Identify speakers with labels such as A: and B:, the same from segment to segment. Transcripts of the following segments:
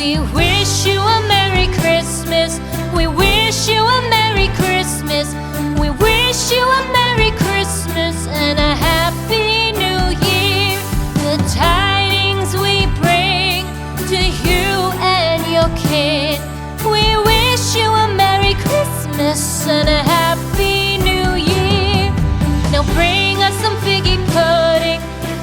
A: We wish you a Merry Christmas. We wish you a Merry Christmas. We wish you a Merry Christmas and a Happy New Year. The tidings we bring to you and your kin. We wish you a Merry Christmas and a Happy New Year. Now bring us some figgy pudding.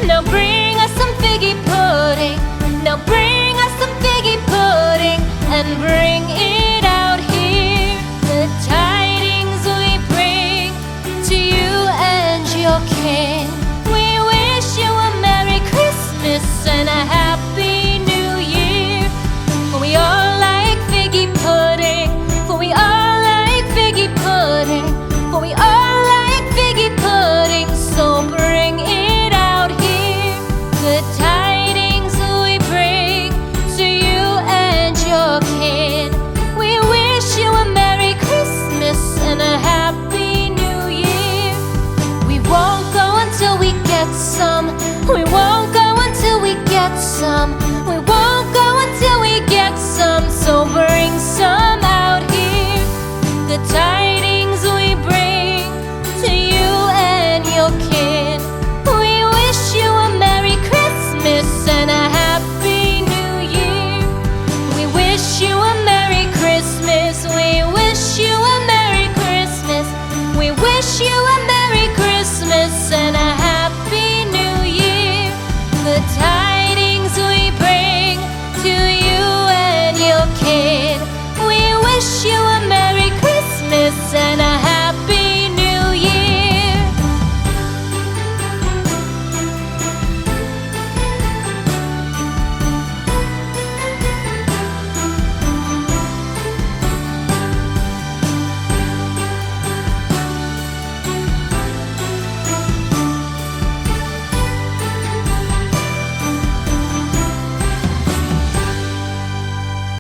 A: Now bring us some figgy pudding. Now bring us some figgy pudding and bring it out here. The tidings we bring to you and your kin. We wish you a Merry Christmas and a Happy New Year. For we all like figgy pudding. For we all like figgy pudding. For we all like figgy pudding. So bring it out here. The tidings we bring to you and your kin. We wish you a Merry Christmas and a Happy New Year. We won't go until we get some